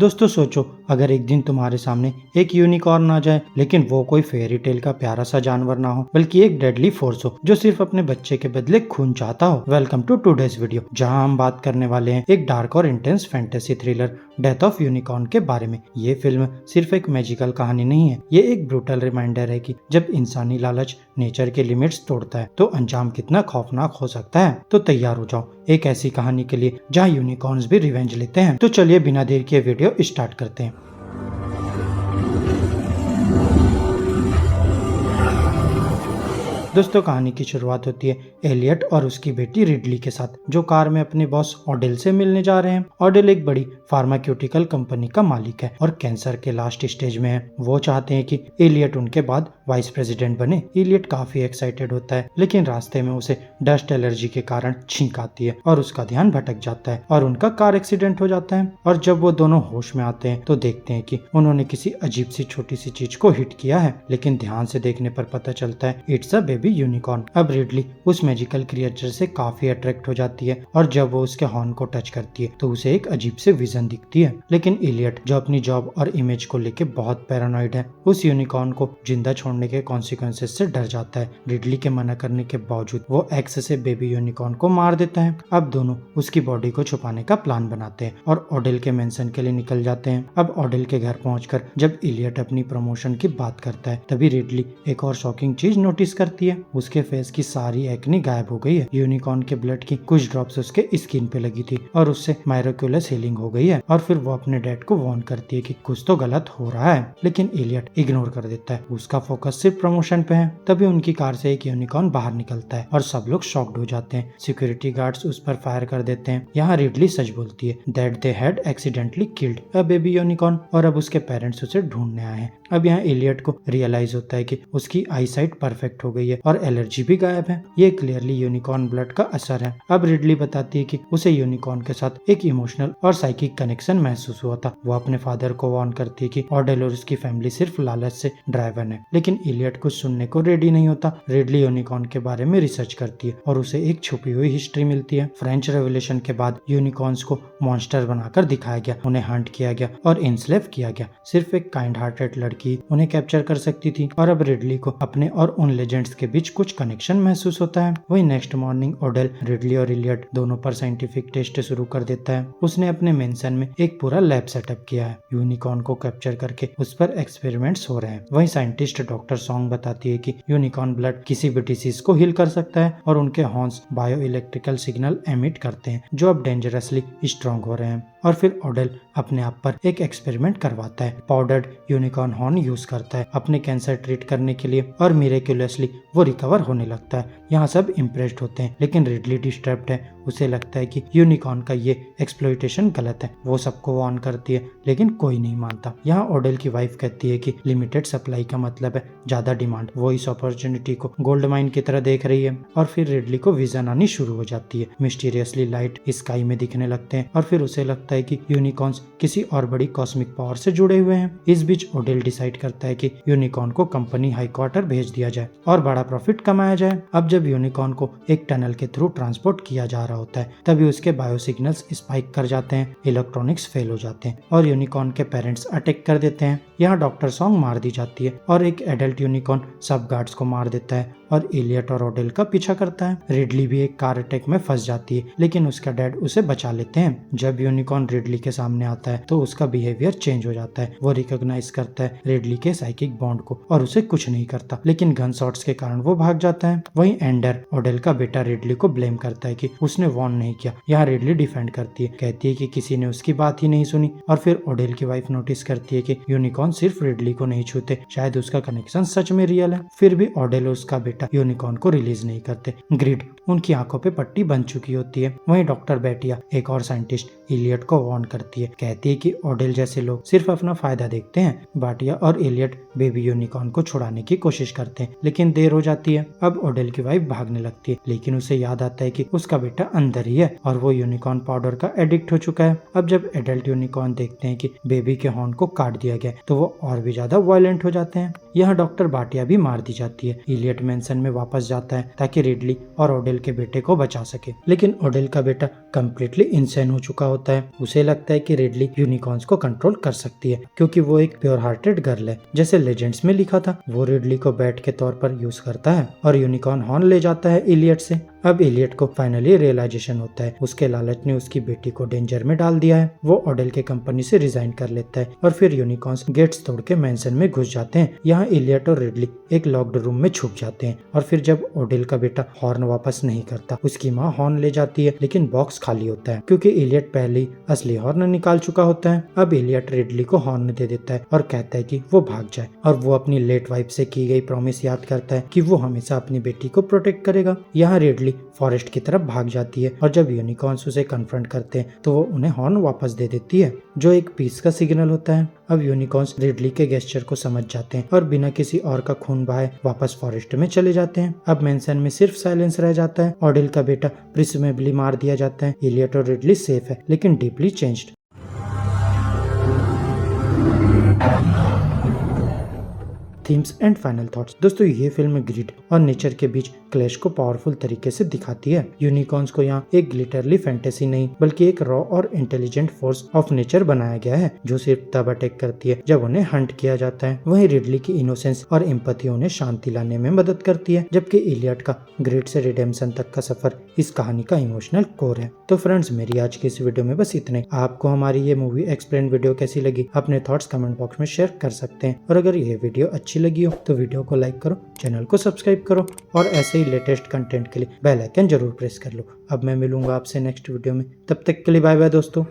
दोस्तों सोचो, अगर एक दिन तुम्हारे सामने एक यूनिकॉर्न आ जाए, लेकिन वो कोई फेरी टेल का प्यारा सा जानवर ना हो, बल्कि एक डेडली फोर्स हो जो सिर्फ अपने बच्चे के बदले खून चाहता हो। वेलकम टू टुडेस वीडियो, जहां हम बात करने वाले हैं एक डार्क और intense fantasy thriller death of unicorn के बारे में। ये फिल्म सिर्फ एक मैजिकल कहानी नहीं है, ये एक ब्रूटल रिमाइंडर है कि जब इंसानी लालच नेचर के लिमिट्स तोड़ता है तो अंजाम कितना खौफनाक हो सकता है। तो तैयार हो जाओ एक ऐसी कहानी के लिए जहां यूनिकॉर्न्स भी रिवेंज लेते हैं। तो चलिए बिना देर किए वीडियो स्टार्ट करते हैं। दोस्तों कहानी की शुरुआत होती है एलियट और उसकी बेटी रिडली के साथ, जो कार में अपने बॉस ऑडेल से मिलने जा रहे हैं। ऑडेल एक बड़ी फार्मास्यूटिकल कंपनी का मालिक है और कैंसर के लास्ट स्टेज में है। वो चाहते हैं कि एलियट उनके बाद वाइस प्रेसिडेंट बने। एलियट काफी एक्साइटेड होता है, लेकिन रास्ते में उसे डस्ट एलर्जी के कारण छींक आती है और उसका ध्यान भटक जाता है और उनका कार एक्सीडेंट हो जाता है। और जब वो दोनों होश में आते हैं तो देखते हैं कि उन्होंने किसी अजीब सी छोटी सी चीज को हिट किया है, लेकिन ध्यान से देखने पर पता चलता है इट्स अ बेबी यूनिकॉर्न। अब रिडली उस मैजिकल क्रिएचर से काफी अट्रैक्ट हो जाती है और जब वो उसके हॉर्न को टच करती है तो उसे एक अजीब से विजन दिखती है। लेकिन एलियट, जो अपनी जॉब और इमेज को लेके बहुत पैरानॉइड है, उस यूनिकॉर्न को जिंदा छोड़ने के कॉन्सिक्वेंसेस से डर जाता है। रिडली के मना करने के बावजूद वो एक्स से बेबी यूनिकॉर्न को मार देता है। अब दोनों उसकी बॉडी को छुपाने का प्लान बनाते हैं और ऑडेल के मेंशन के लिए निकल जाते हैं। अब ऑडेल के घर पहुंचकर जब एलियट अपनी प्रमोशन की बात करता है, तभी रिडली एक और शॉकिंग चीज नोटिस करती है। उसके फेस की सारी एक्ने गायब हो गई है। यूनिकॉर्न के ब्लड की कुछ ड्रॉप्स उसके स्किन पे लगी थी और उससे मायरोक्यूलस हीलिंग हो गई है। और फिर वो अपने डैड को वार्न करती है कि कुछ तो गलत हो रहा है, लेकिन एलियट इग्नोर कर देता है। उसका फोकस सिर्फ प्रमोशन पे है। तभी उनकी कार से एक यूनिकॉर्न बाहर निकलता है और सब लोग शॉक्ड हो जाते हैं। सिक्योरिटी गार्ड्स उस पर फायर कर देते हैं। यहाँ रिडली सच बोलती है that they had accidentally killed a baby unicorn और अब उसके पेरेंट्स उसे ढूंढने आए हैं। अब यहाँ एलियट को रियलाइज होता है कि उसकी आई साइट परफेक्ट हो गई है और एलर्जी भी गायब है। ये क्लियरली यूनिकॉर्न ब्लड का असर है। अब रिडली बताती है कि उसे यूनिकॉर्न के साथ एक इमोशनल और साइकिक कनेक्शन महसूस हुआ था। वो अपने फादर को वार्न करती है कि ऑडेल और उसकी फैमिली सिर्फ लालच से ड्राइवन है, लेकिन एलियट कुछ सुनने को रेडी नहीं होता। रिडली यूनिकॉर्न के बारे में रिसर्च करती है और उसे एक छुपी हुई हिस्ट्री मिलती है। फ्रेंच रेवोल्यूशन के बाद यूनिकॉर्न्स को मॉन्स्टर बनाकर दिखाया गया, उन्हें हंट किया गया और इनस्लेव किया गया। सिर्फ एक काइंड हार्टेड लड़की उन्हें कैप्चर कर सकती थी। और अब रिडली को अपने और उन लेजेंड्स के बीच कुछ कनेक्शन महसूस होता है। वही नेक्स्ट मॉर्निंग ऑडेल, रिडली और एलियट दोनों पर साइंटिफिक टेस्ट शुरू कर देता है। उसने अपने मेंशन में एक पूरा लैब सेटअप किया है। यूनिकॉर्न को कैप्चर करके उस पर एक्सपेरिमेंट्स हो रहे हैं। वही साइंटिस्ट डॉक्टर सॉन्ग बताती है कि यूनिकॉर्न ब्लड किसी भी डिसीज को हील कर सकता है और उनके horns bio electrical signal emit करते हैं जो अब डेंजरसली स्ट्रॉन्ग हो रहे हैं। और फिर ऑडेल अपने आप पर एक एक्सपेरिमेंट करवाता है। पाउडर्ड यूनिकॉर्न हॉर्न यूज करता है अपने कैंसर ट्रीट करने के लिए और मिरेक्युलसली वो रिकवर होने लगता है। यहाँ सब इम्प्रेस्ड होते हैं, लेकिन रिडली डिस्टर्ब्ड है। उसे लगता है कि यूनिकॉर्न का ये एक्सप्लॉइटेशन गलत है। वो सबको वार्न करती है, लेकिन कोई नहीं मानता। यहाँ ऑडेल की वाइफ कहती है कि लिमिटेड सप्लाई का मतलब है ज्यादा डिमांड। वो इस अपॉर्चुनिटी को गोल्ड माइन की तरह देख रही है। और फिर रिडली को विजन आनी शुरू हो जाती है। मिस्टीरियसली लाइट स्काई में दिखने लगते हैं और फिर उसे लगता है कि यूनिकॉर्न्स किसी और बड़ी कॉस्मिक पावर से जुड़े हुए हैं। इस बीच ऑडेल डिसाइड करता है कि यूनिकॉर्न को कंपनी हाईक्वार्टर भेज दिया जाए और बड़ा प्रॉफिट कमाया जाए। अब जब यूनिकॉर्न को एक टनल के थ्रू ट्रांसपोर्ट किया जा रहा होता है, तभी उसके बायो सिग्नल्स स्पाइक कर जाते हैं, इलेक्ट्रॉनिक्स फेल हो जाते हैं और यूनिकॉर्न के पेरेंट्स अटैक कर देते हैं। यहाँ डॉक्टर सॉन्ग मार दी जाती है और एक एडल्ट यूनिकॉर्न सब गार्ड्स को मार देता है और एलियट और ऑडेल का पीछा करता है। रिडली भी एक कार अटैक में फंस जाती है, लेकिन उसका डैड उसे बचा लेते हैं। जब यूनिकॉर्न रिडली के सामने आता है तो उसका बिहेवियर चेंज हो जाता है। वो रिकॉग्नाइज करता है रिडली के साइकिक बॉन्ड को और उसे कुछ नहीं करता, लेकिन गन शॉट्स के कारण वो भाग जाता है। वहीं एंडर, ऑडेल का बेटा, रिडली को ब्लेम करता है कि उसने वार्न नहीं किया। यहाँ रिडली डिफेंड करती है, कहती है कि किसी ने उसकी बात ही नहीं सुनी। और फिर ऑडेल की वाइफ नोटिस करती है कि यूनिकॉर्न सिर्फ रिडली को नहीं छूते, शायद उसका कनेक्शन सच में रियल है। फिर भी ऑडेल और उसका बेटा यूनिकॉर्न को रिलीज नहीं करते। ग्रिड उनकी आंखों पे पट्टी बन चुकी होती है। वहीं डॉक्टर बेटिया, एक और साइंटिस्ट, एलियट को वार्न करती है, कहती है कि ऑडेल जैसे लोग सिर्फ अपना फायदा देखते हैं। बाटिया और एलियट बेबी यूनिकॉर्न को छुड़ाने की कोशिश करते हैं, लेकिन देर हो जाती है। अब ऑडेल की वाइफ भागने लगती है, लेकिन उसे याद आता है कि उसका बेटा अंदर ही है और वो यूनिकॉर्न पाउडर का एडिक्ट हो चुका है। अब जब एडल्ट यूनिकॉर्न देखते हैं कि बेबी के हॉर्न को काट दिया गया, तो वो और भी ज्यादा वायलेंट हो जाते हैं। यहाँ डॉक्टर बाटिया भी मार दी जाती है। एलियट मेंशन मैंसन में वापस जाता है ताकि रिडली और ओडेल के बेटे को बचा सके। लेकिन ओडेल का बेटा कम्प्लीटली इंसेन हो चुका होता है। उसे लगता है कि रिडली यूनिकॉर्न्स को कंट्रोल कर सकती है क्योंकि वो एक प्योर हार्टेड गर्ल है, जैसे लेजेंड्स में लिखा था। वो रिडली को बैट के तौर पर यूज करता है और यूनिकॉर्न हॉर्न ले जाता है इलियट से। अब इलियट को फाइनली रियलाइजेशन होता है उसके लालच ने उसकी बेटी को डेंजर में डाल दिया है। वो ओडेल के कंपनी से रिजाइन कर लेता है और फिर यूनिकॉर्न्स गेट्स तोड़ के मैंसन में घुस जाते हैं। यहाँ इलियट और रिडली एक लॉक्ड रूम में छुप जाते हैं और फिर जब ओडेल का बेटा हॉर्न वापस नहीं करता, उसकी माँ हॉर्न ले जाती है, लेकिन बॉक्स खाली होता है क्योंकि इलियट पहले ही असली हॉर्न निकाल चुका होता है। अब इलियट रिडली को हॉर्न दे देता है और कहता है कि वो भाग जाए और वो अपनी लेट वाइफ से की गई प्रॉमिस याद करता है कि वो हमेशा अपनी बेटी को प्रोटेक्ट करेगा। यहाँ रिडली फॉरेस्ट की तरफ भाग जाती है और जब यूनिकॉर्न्स उसे कन्फ्रंट करते हैं तो वो उन्हें हॉर्न वापस दे देती है जो एक पीस का सिग्नल होता है। अब यूनिकॉर्न्स रिडली के गेस्चर को समझ जाते हैं और बिना किसी और का खून बहाए वापस फॉरेस्ट में चले जाते हैं। अब मैंसन में सिर्फ साइलेंस रह जाता है। ओडेल का बेटा प्रिसमेबली मार दिया जाता है। इलियट और रिडली सेफ है लेकिन deeply changed. Themes and final thoughts. दोस्तों ये फिल्म ग्रिड और नेचर के बीच क्लैश को पावरफुल तरीके से दिखाती है। यूनिकॉर्न्स को यहाँ एक ग्लिटरली फैंटेसी नहीं बल्कि एक रॉ और इंटेलिजेंट फोर्स ऑफ नेचर बनाया गया है जो सिर्फ तब अटैक करती है जब उन्हें हंट किया जाता है। वहीं रिडली की इनोसेंस और एम्पैथी उन्हें शांति लाने में मदद करती है, जबकि इलियट का ग्रिड से रिडेम्पशन तक का सफर इस कहानी का इमोशनल कोर है। तो फ्रेंड्स मेरी आज की इस वीडियो में बस इतने। आपको हमारी ये मूवी एक्सप्लेन वीडियो कैसी लगी अपने थॉट्स कमेंट बॉक्स में शेयर कर सकते हैं और अगर ये वीडियो अच्छी लगी हो तो वीडियो को लाइक करो, चैनल को सब्सक्राइब करो और ऐसे ही लेटेस्ट कंटेंट के लिए बेल आइकन जरूर प्रेस कर लो। अब मैं मिलूंगा आपसे नेक्स्ट वीडियो में, तब तक के लिए बाय बाय दोस्तों।